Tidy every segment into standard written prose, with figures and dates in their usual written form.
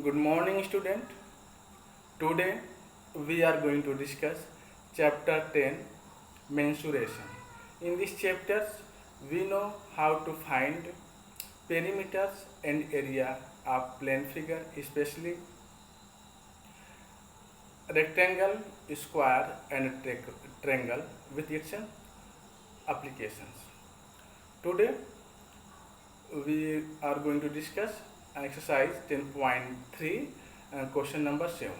Good morning, student. Today we are going to discuss chapter 10, mensuration. In this chapter, we know how to find perimeters and area of plane figure, especially rectangle, square, and triangle with its applications. Today we are going to discuss exercise 10.3 question number 7.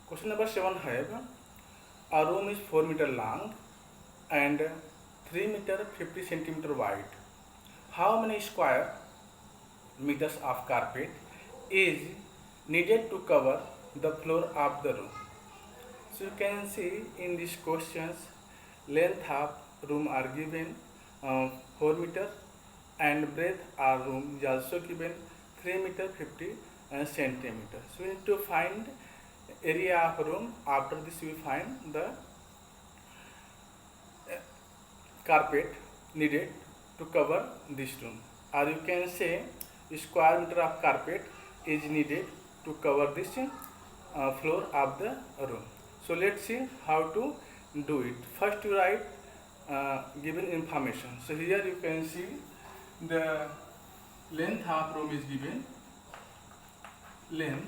Question number 7 have a room is 4 meter long and 3 meter 50 centimeter wide. How many square meters of carpet is needed to cover the floor of the room? So you can see in these questions length of room are given 4 meter and breadth of room is also given 3 meter 50 centimeter. So we need to find area of room. After this we find the carpet needed to cover this room, or you can say square meter of carpet is needed to cover this floor of the room. So let's see how to do it. First you write given information. So here you can see the length of room is given. Length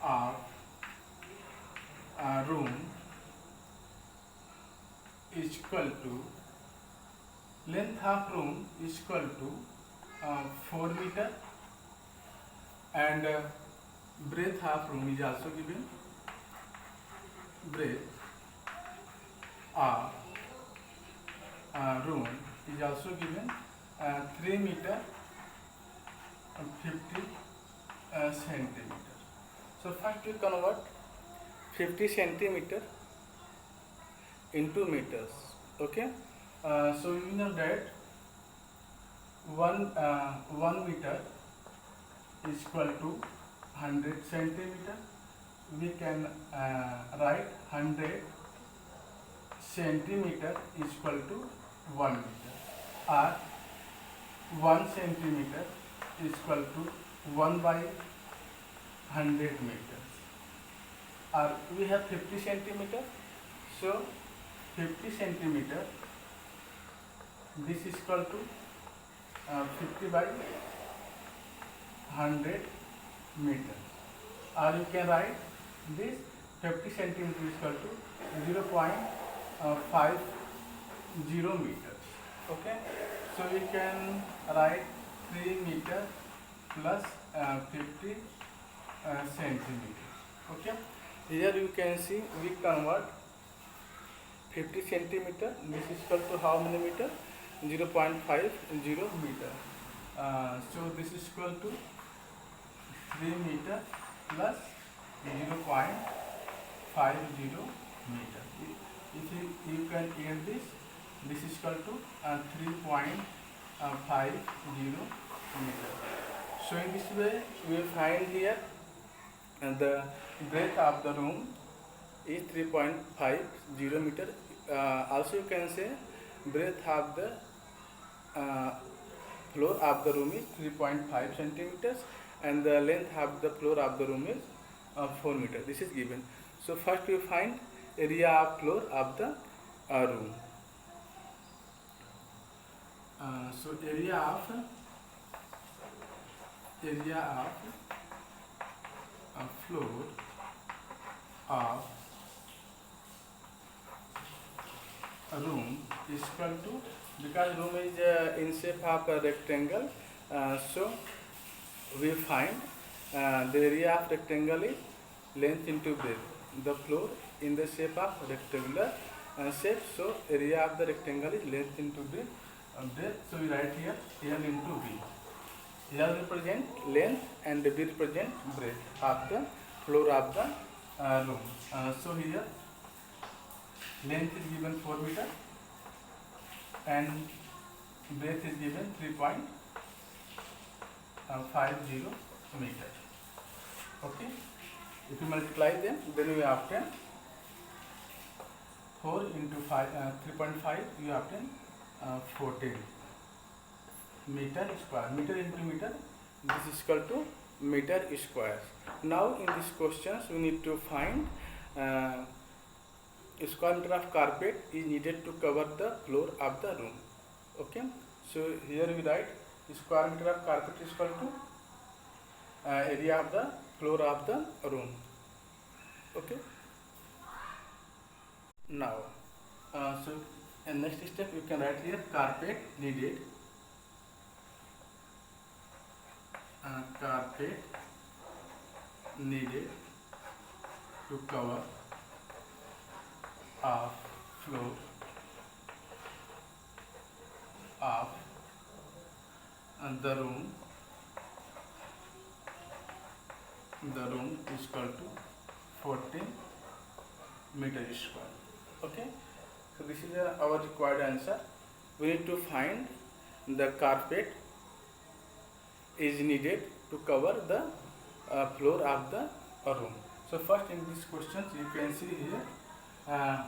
of room is equal to length of room is equal to 4 meter and breadth of room is also given. Breadth of room is also given 3 meter 50 centimeter. So first we convert 50 centimeter into meters. Okay. So you know that 1 meter is equal to 100 centimeter. We can write 100 centimeter is equal to 1 meter, or 1 centimeter is equal to 1 by 100 meters, or we have 50 centimeter. So 50 centimeter, this is equal to 50 by 100 meters, or you can write this 50 centimeter is equal to 0.50 meters. Okay, so we can write 3 meter plus 50 centimeters. Okay, here you can see we convert 50 centimeter, this is equal to how many meter? 0.50 meter. So this is equal to 3 meter plus 0.50 meter. If you can add this is equal to 3.50 meter. So in this way we will find here the breadth of the room is 3.50 meter. Also you can say breadth of the floor of the room is 3.5 centimeters and the length of the floor of the room is 4 meter. This is given. So first we find area of floor of the room. So area of floor of room is equal to, because room is in shape of a rectangle, so we find the area of rectangle is length into breadth. The floor in the shape of rectangular shape, so area of the rectangle is length into breadth. So we write here L into B. L represent length and B represent breadth of the floor of the room. So here length is given 4 meter and breadth is given 3.50 meter. Okay, if you multiply them, then you obtain 4 into 3.5, you obtain 14 meter square. Meter into meter, this is equal to meter square. Now in these questions we need to find square meter of carpet is needed to cover the floor of the room. Okay, so here we write square meter of carpet is equal to area of the floor of the room. Okay, now so in next step you can write here carpet needed, carpet needed to cover of floor of the room is equal to 14 meter square. Okay, so this is our required answer. We need to find the carpet is needed to cover the floor of the room. So first in these questions you can see here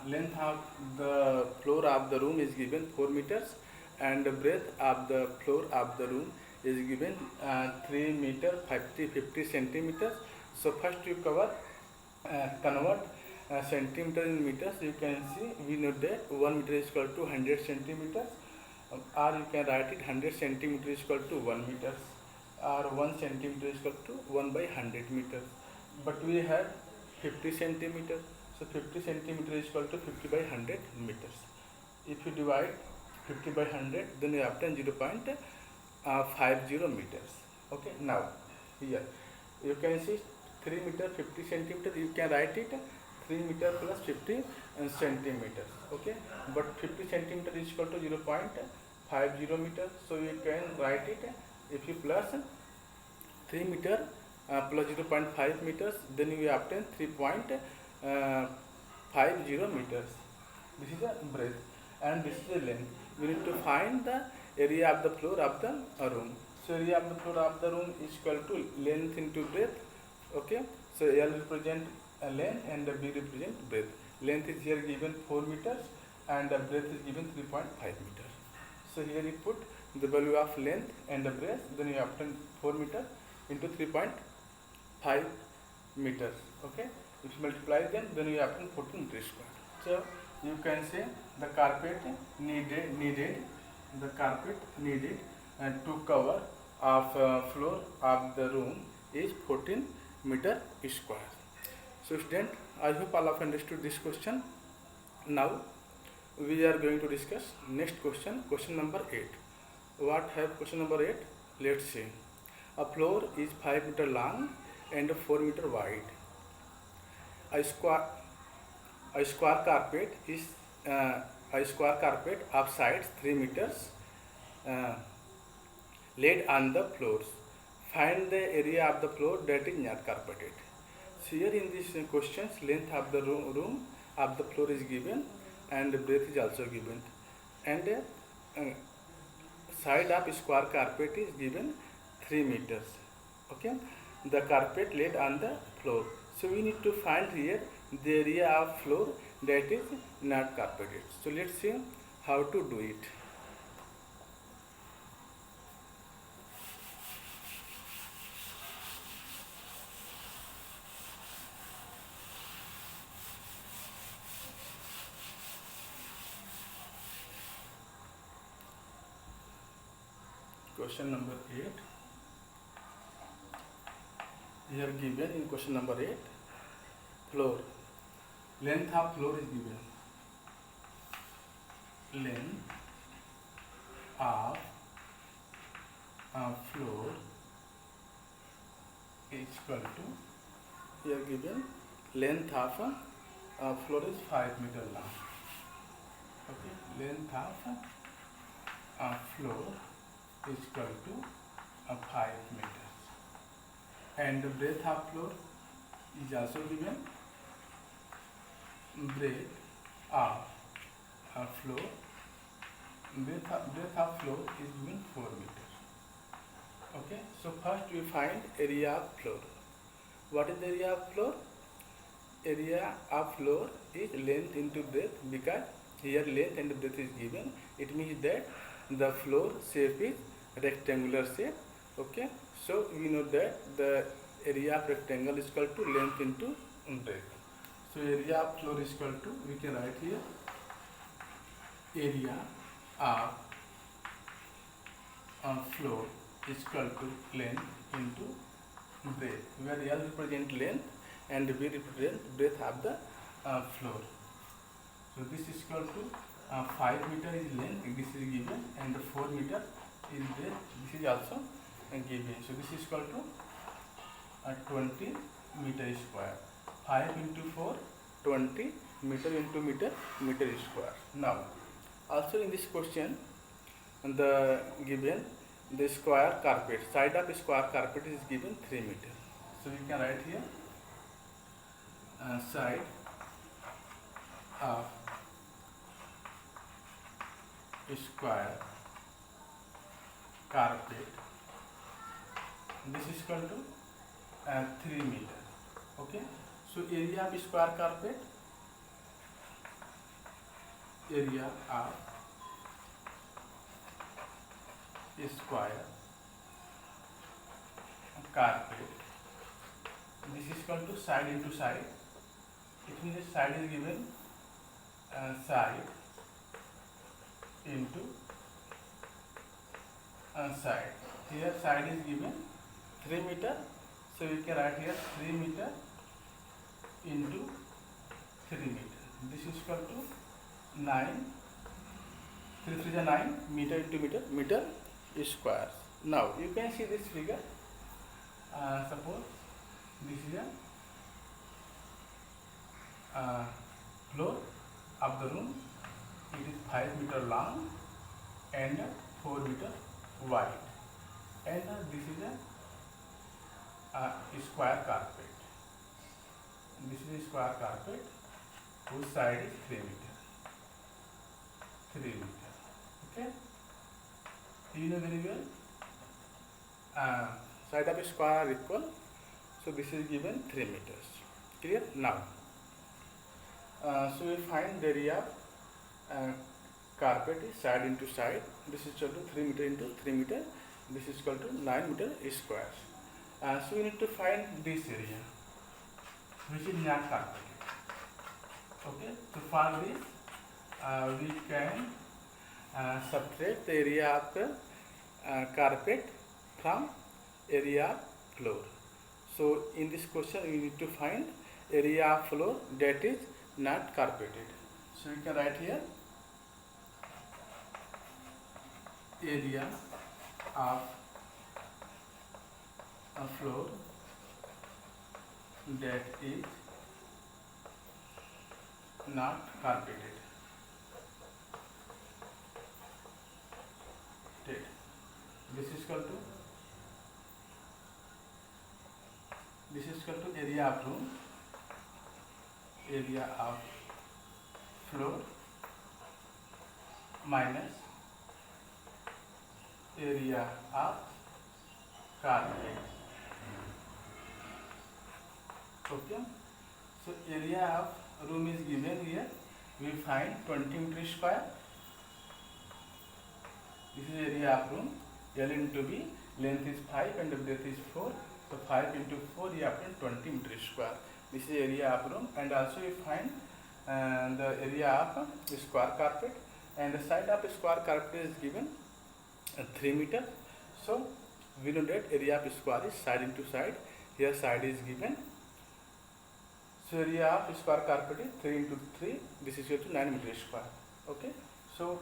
length of the floor of the room is given 4 meters and the breadth of the floor of the room is given 3 meter 50 centimeters. So first you convert centimeter in meters. You can see we know that 1 meter is equal to 100 centimeters, or you can write it 100 centimeter is equal to 1 meter, or 1 centimeter is equal to 1 by 100 meters. But we have 50 centimeters, so 50 centimeter is equal to 50 by 100 meters. If you divide 50 by 100, then you obtain 0.50 meters. Okay, now here you can see 3 meter 50 centimeters. You can write it 3 meter plus 50 centimeters. Okay, but 50 centimeter is equal to 0.50 meters. So you can write it, if you plus 3 meter plus 0.5 meters, then you obtain 3.50 meters. This is the breadth and this is the length. We need to find the area of the floor of the room. So area of the floor of the room is equal to length into breadth. Okay, so L represent length and B represent breadth. Length is here given 4 meters and the breadth is given 3.5 meters. So here you put the value of length and the breadth, then you obtain 4 meters into 3.5 meters. Okay, if you multiply them, then you obtain 14 meters square. So you can say the carpet needed to cover of floor of the room is 14 meter square. So student, I hope all of you understood this question. Now we are going to discuss next question, question number 8. What have question number 8? Let's see. A floor is 5 meter long and 4 meter wide. A square carpet is a square carpet of sides 3 meters laid on the floors. Find the area of the floor that is not carpeted. So here in this questions, length of the room of the floor is given and breadth is also given, and side of square carpet is given 3 meters. Okay, the carpet laid on the floor. So we need to find here the area of floor that is not carpeted. So let's see how to do it. Question number 8. Here given in question number 8, floor. Length of floor is given. Length of floor is equal to, here given length of floor is 5 meter long. Okay, length of floor is equal to 5 meters, and the breadth of floor is also given. Breadth of floor is given 4 meters. Okay, so first we find area of floor. What is the area of floor? Area of floor is length into breadth, because here length and breadth is given. It means that the floor shape is rectangular shape. Okay, so we know that the area of rectangle is equal to length into breadth. So area of floor is equal to, we can write here, area of floor is equal to length into breadth, where L represent length and B represent breadth of the floor. So this is equal to 5 meter is length, this is given, and 4 meter is breadth, this is also given. So this is equal to 20 meter square. 5 into 4, 20 meter into meter square. Now, also in this question, the given the square carpet, side of square carpet is given 3 meter. So we can write here side of square carpet, this is equal to 3 meter. Okay, so area of square carpet, area of square carpet, this is equal to side into side. It means side is given side into side. Here side is given 3 meter, so we can write here 3 meter into 3 meter. This is equal to 9, 3 3 is 9 meter into meter square. Now you can see this figure. Suppose this is a floor of the room. It is 5 meter long and 4 meter wide, and this is a square carpet. This is a square carpet whose side is 3 meter. 3 meter. Okay. You know very well. Side of a square are equal. So this is given 3 meters. Clear? Now, so we find the area of carpet is side into side. This is equal to 3 meter into 3 meter. This is equal to 9 meter square. So we need to find this area, which is not carpeted. Okay. So for this, we can subtract the area of the carpet from area of floor. So in this question, we need to find area of floor that is not carpeted. So we can write here area of a floor that is not carpeted. This is equal to area of room, area of floor minus area of carpet. Okay. So area of room is given here. We find 20 meter square. This is area of room. L into B, length is 5 and breadth is 4. So 5 into 4, you have 20 meter square. This is area of room, and also you find the area of square carpet, and the side of square carpet is given 3 meter. So we know that area of square is side into side. Here side is given. So area of square carpet is 3 into 3. This is equal to 9 meter square. Okay. So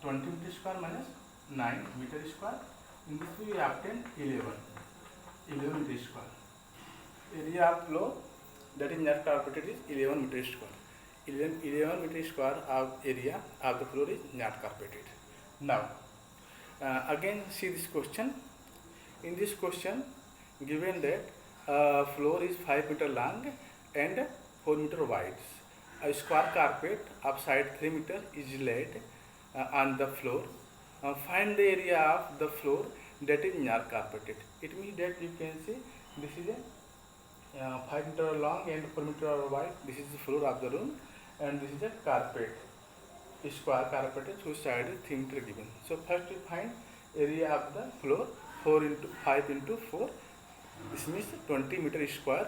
20 meter square minus 9 meter square. In this we obtain 11 meter square. Area of floor that is not carpeted is 11 meter square. 11 meter square of area of the floor is not carpeted. Now, again see this question. In this question, given that floor is 5 meter long and 4 meter wide, a square carpet of side 3 meter is laid on the floor. Find the area of the floor that is not carpeted. It means that you can see this is a 5 meter long and 4 meter wide. This is the floor of the room, and this is a carpet, a square carpet whose side is 3 meter given. So first we find area of the floor 4 into 5 into 4. This means 20 meter square.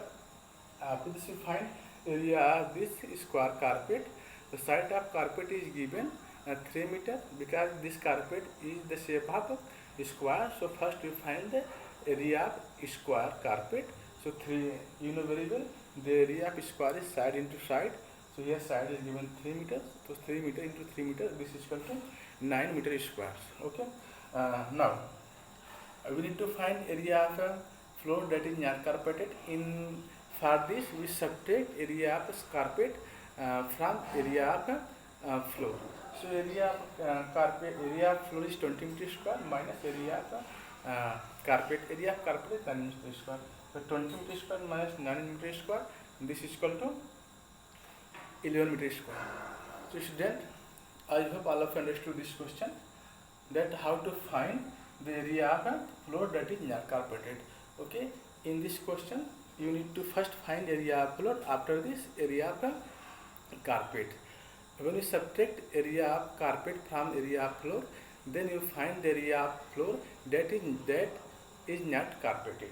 After this, you find area of this square carpet. The side of carpet is given 3 meter because this carpet is the shape of square. So first you find the area of square carpet. So 3, you know very well the area of square is side into side. So here side is given 3 meters. So 3 meter into 3 meter, this is equal to 9 meter squares. Okay. Now we need to find area of a floor that is not carpeted. In for this we subtract area of carpet from area of floor. So area of carpet, area of floor is 20 meter square minus area of carpet. Area of carpet is 9 meter square. So 20 meter square minus 9 meter square, this is equal to 11 meter square. So student, I hope all of you understood this question, that how to find the area of a floor that is not carpeted. Okay, in this question you need to first find area of floor, after this area of a carpet. When you subtract area of carpet from area of floor, then you find the area of floor that is not carpeted.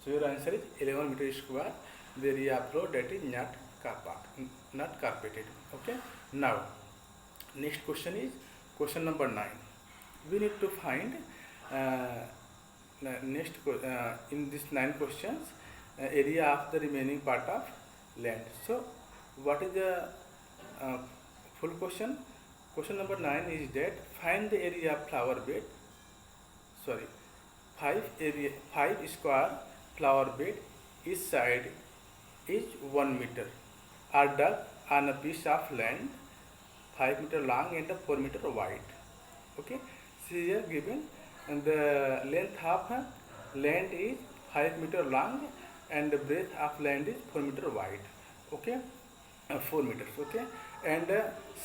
So your answer is 11 meter square, the area of floor that is not carpeted. Okay. Now next question is question number 9. We need to find in this 9 questions area of the remaining part of land. So what is the full question? Question number 9 is that find the area of flower bed. 5 square flower bed, each side is 1 meter, are dug on a piece of land 5 meter long and 4 meter wide. Okay, so here given and the length of land is 5 meter long and the breadth of land is 4 meter wide. Okay, 4 meters. Okay, and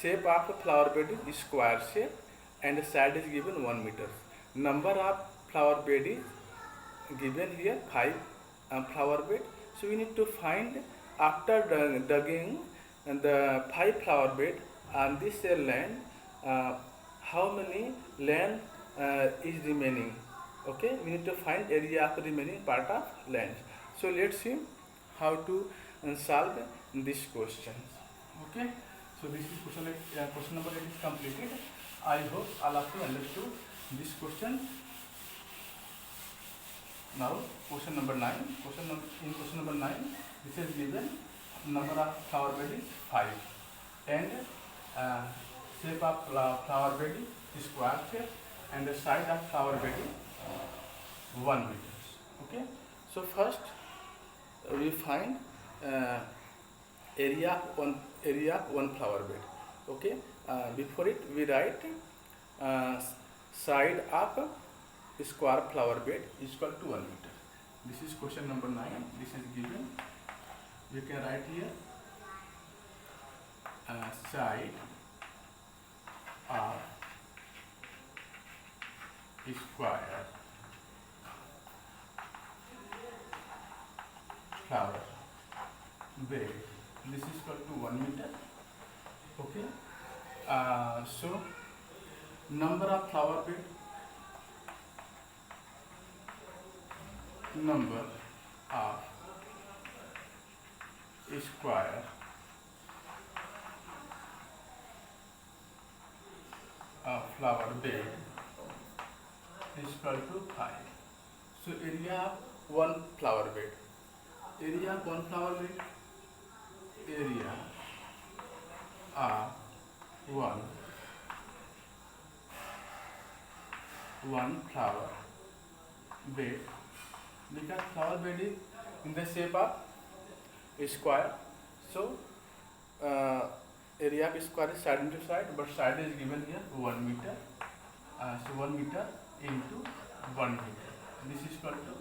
shape of flower bed is square shape and the side is given 1 meter. Number of flower bed is given here 5 flower bed. So we need to find, after digging the 5 flower bed on this land, how many land is remaining. Okay, we need to find area of the remaining part of land. So let's see how to solve this question. Okay, so this is question number 8 is completed. I hope all of you understood this question. Now question number 9. In question number 9, this is given number of flower bed is 5 and shape of flower bed is square shape and the size of flower bed is 1 meter. Okay, so first we find area of one flower bed. Okay, before it we write side of square flower bed is equal to 1 meter. This is question number 9. This is given. You can write here side of square flower bed. This is equal to 1 meter. Okay. So number of flower bed, number of square flower bed is equal to 5. So area of one flower bed. Area of one flower bed. Area of one flower bed, because flower bed is in the shape of a square. So area of square is side into side, but side is given here 1 meter. So 1 meter into 1 meter. This is equal to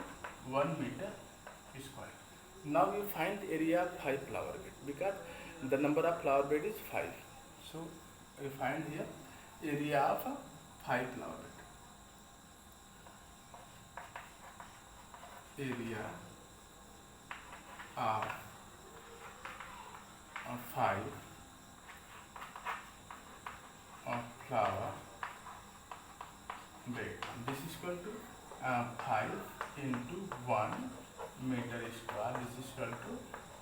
1 meter square. Now we find area of 5 flower bed because the number of flower bed is 5. So we find here area of 5 flower bed. Area of 5 of flower bed. This is equal to 5 into 1 meter square. This is equal to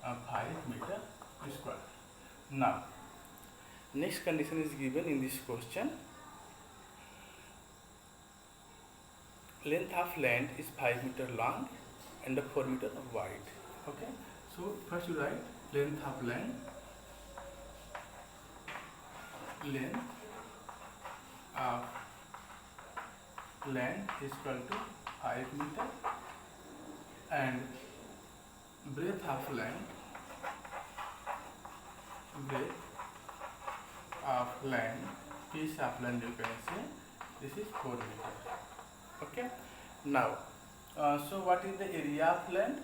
5 meter square. Now, next condition is given in this question. Length of land is 5 meter long and 4 meter wide. Okay. So first you write length of land. Length of land is equal to 5 meter and breadth of land. Breadth of land, piece of land you can say, this is 4 meter. Okay. Now, so what is the area of land?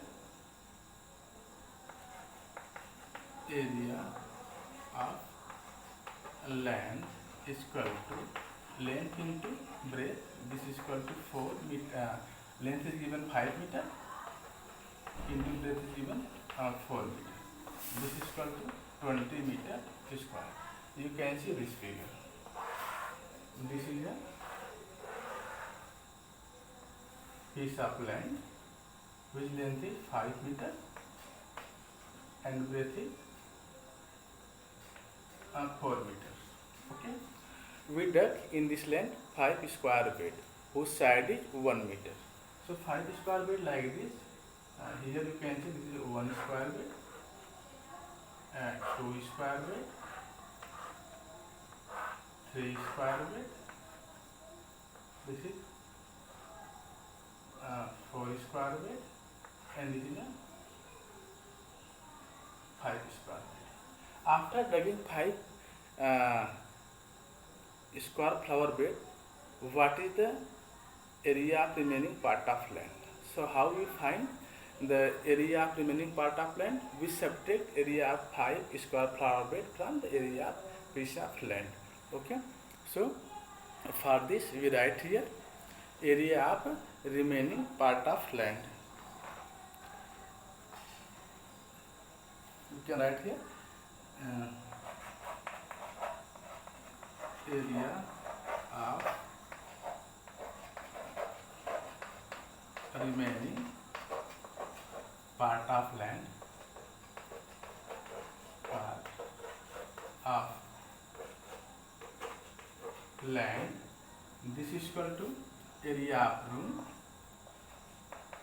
Area of land is equal to length into breadth. This is equal to 4 meter. Length is given 5 meter into breadth is given 4 meter. This is equal to 20 meter square. You can see this figure. This is a piece of land which length is 5 meter and breadth is 4 meters. Okay. We dug in this land 5 square feet whose side is 1 meter. So 5 square feet like this. Here you can see this is 1 square feet, 2 square feet, 3 square feet. This is 4 square feet, and this is a 5 square feet. After digging 5 square flower bed, what is the area of remaining part of land? So how we find the area of remaining part of land? We subtract area of 5 square flower bed from the area of piece of land. Okay. So for this we write here area of remaining part of land. You can write here area of remaining part of land, part of land. This is equal to area of room,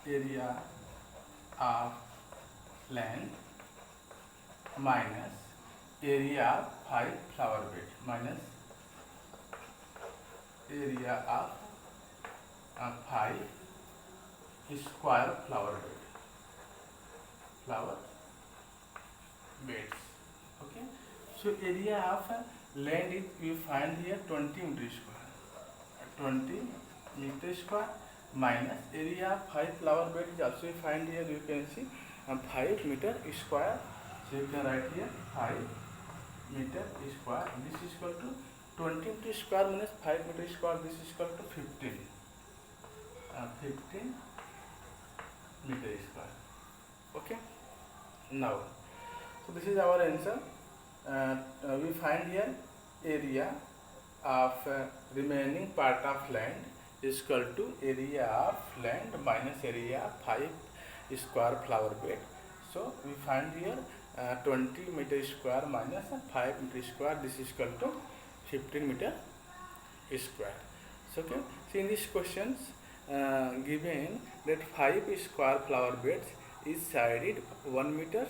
area of land minus area of 5 flower bed minus area of 5 square flower beds. Okay. So area of land is you find here 20 meter square. 20 meter square minus area of 5 flower bed is also you find here, you can see 5 meter square. So you can write here 5 meter square. This is equal to 20 meter square minus 5 meter square. This is equal to 15. 15 meter square. Okay. Now, so this is our answer. We find here area of remaining part of land is equal to area of land minus area of 5 square flower bed. So we find here 20 meter square minus 5 meter square. This is equal to 15 meter square. So okay. So in these questions given that 5 square flower beds is sided 1 meter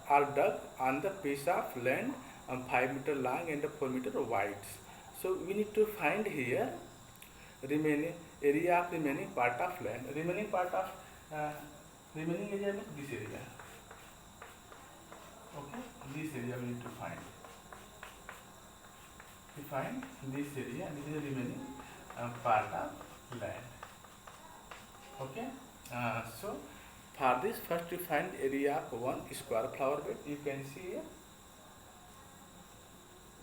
are dug on the piece of land 5 meter long and 4 meter wide. So we need to find here remaining area of remaining part of land. Remaining part of remaining area means this area. Okay, this area we need to find. We find this area. This is the remaining part of land. Okay. So for this, first we find area of 1 square flower bed. You can see here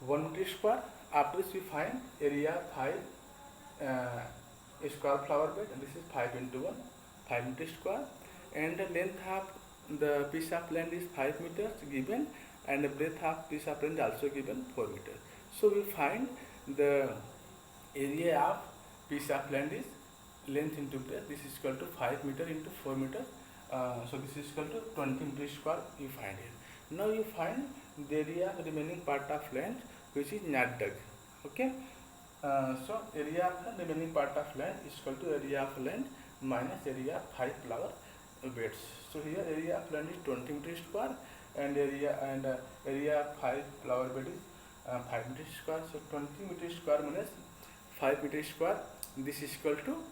1 meter square. After this we find area 5 square flower bed, and this is 5 into 1, 5 meter square, and the length of the piece of land is 5 meters given, and the breadth of piece of land is also given 4 meters. So we find the area of piece of land is length into breadth, this is equal to 5 meter into 4 meter, so this is equal to 20 meter square you find here. Now you find the area remaining part of land which is not dug. Okay, so area of the remaining part of land is equal to area of land minus area of 5 flower beds. So here area of land is 20 meter square and area of 5 flower bed is 5 meter square. So 20 meter square minus 5 meter square, this is equal to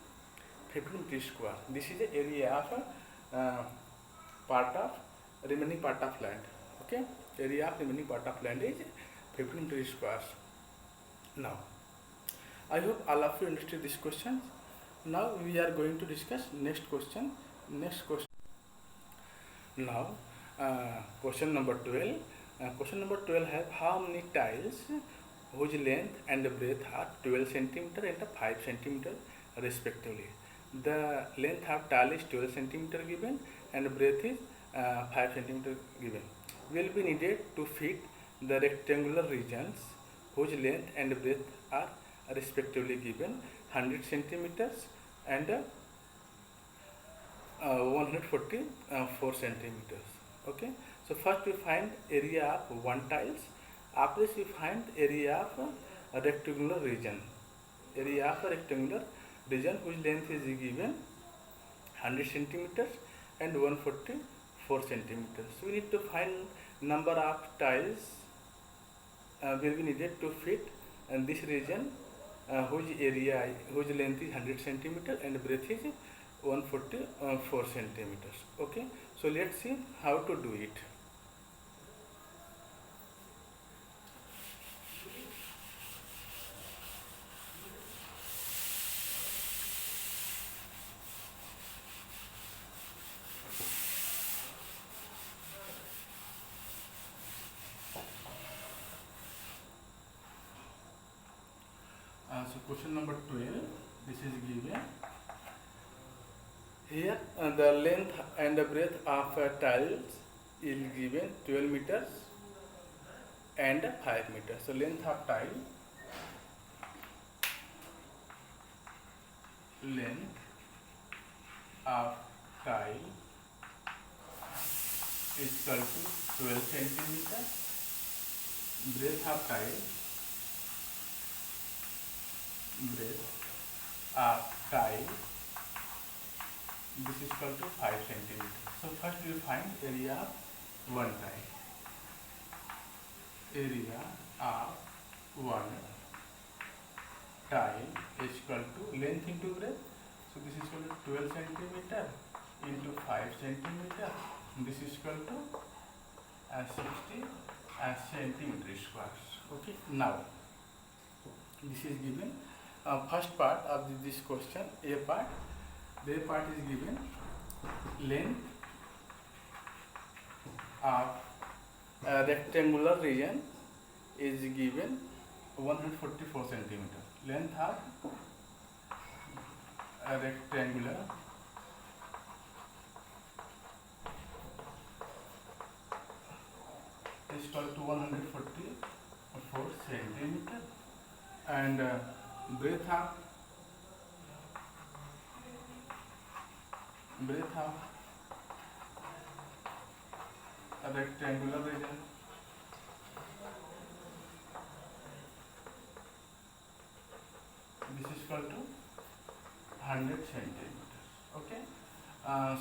15 meter square. This is the area of part of remaining part of land. Okay, area of remaining part of land is 15 meter squares. Now I hope all of you understood this question. Now we are going to discuss next question. Now question number 12. Question number 12 have how many tiles whose length and breadth are 12 centimeter and 5 centimeter respectively. The length of tile is 12 centimeter given and breadth is 5 centimeter given. Will be needed to fit the rectangular regions whose length and breadth are respectively given 100 centimeters and 144 centimeters. Okay, so first we find area of one tiles. After this we find area of a rectangular region. Area of a rectangular region whose length is given 100 centimeters and 144 centimeters. So we need to find number of tiles will be needed to fit this region whose length is 100 centimeters and breadth is 144 centimeters. Okay, so let's see how to do it. So question number 12, this is given here. The length and the breadth of tiles is given 12 meters and 5 meters. So length of tile, length of tile is equal to 12 centimeters, breadth of tile, this is equal to 5 centimeters. So first we find area of one tile. Area of one tile is equal to length into breadth. So this is equal to 12 centimeter into 5 centimeter. This is equal to 60 centimeter squares. Okay. Now this is given. First part of this question, A part. The part is given length of a rectangular region is given 144 centimeter. Length of a rectangular is equal to 144 centimeter and breadth of a rectangular region this is equal to 100 centimeters. Okay,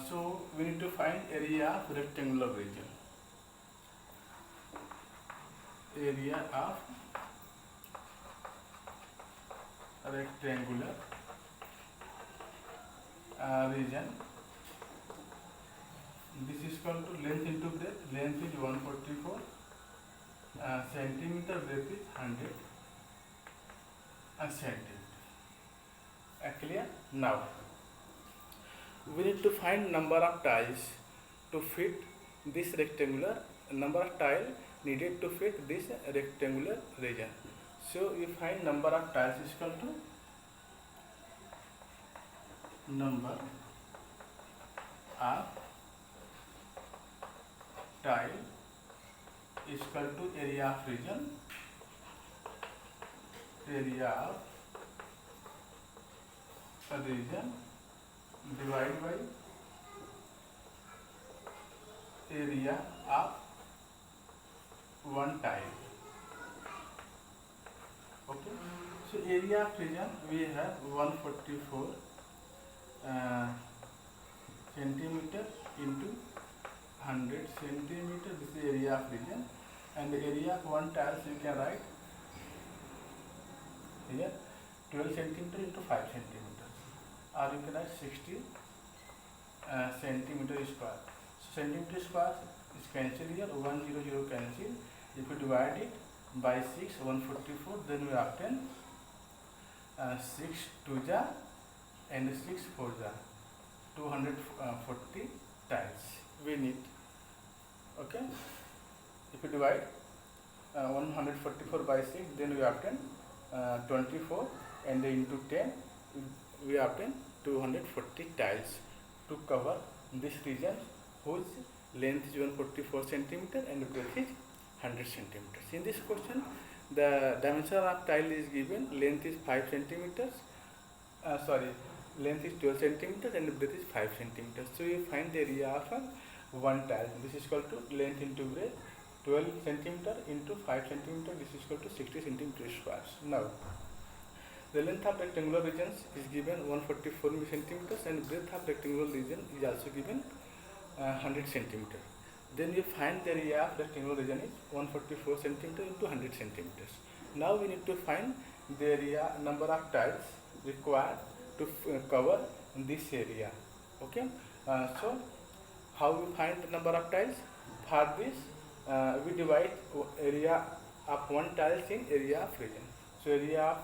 so we need to find area of rectangular region. Area of rectangular region, this is equal to length into breadth. Length is 144 centimeter, breadth is 100 centimeter. Clear? Now we need to find number of tiles to fit this rectangular, number of tile needed to fit this rectangular region. So we find number of tiles is equal to number of tile is equal to area of region, area of region divided by area of one tile. Okay, so area of region we have 144 centimeter into 100 centimeter. This is area of region, and the area of one tiles you can write here 12 centimeter into 5 centimeters, or you can write 60 centimeter square. So centimeter square is cancelled here, 100 cancel. If you divide it by 6, 144, then we obtain 6 2 ja and 6 4 ja, 240 tiles we need. Okay, if you divide 144 by 6, then we obtain 24, and into 10 we obtain 240 tiles to cover this region whose length is 144 centimeter and breadth is 100 centimeters. In this question, the dimension of tile is given, length is 5 centimeters, length is 12 centimeters and breadth is 5 centimeters. So you find the area of one tile. This is equal to length into breadth, 12 centimeter into 5 centimeter. This is equal to 60 centimeter squares. Now, the length of rectangular regions is given 144 centimeters and breadth of rectangular region is also given 100 centimeter. Then you find the area of rectangular region is 144 centimeter into 100 centimeters. Now we need to find the area number of tiles required to cover this area. Okay, so how we find the number of tiles? For this we divide area of one tiles in area of region. So area of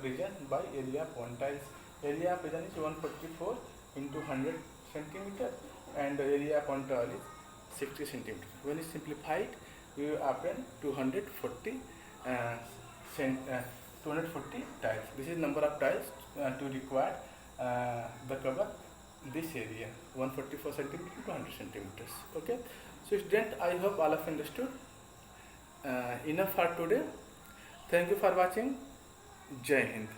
region by area of one tiles. Area of region is 144 into 100 centimeter and the area of one tile is 60 centimeter. When you simplify it, you obtain 240 tiles. This is number of tiles to require the cover this area 144 centimeter to 100 centimeters. Okay, so student, I hope all of you understood. Enough for today. Thank you for watching. Jai Hind.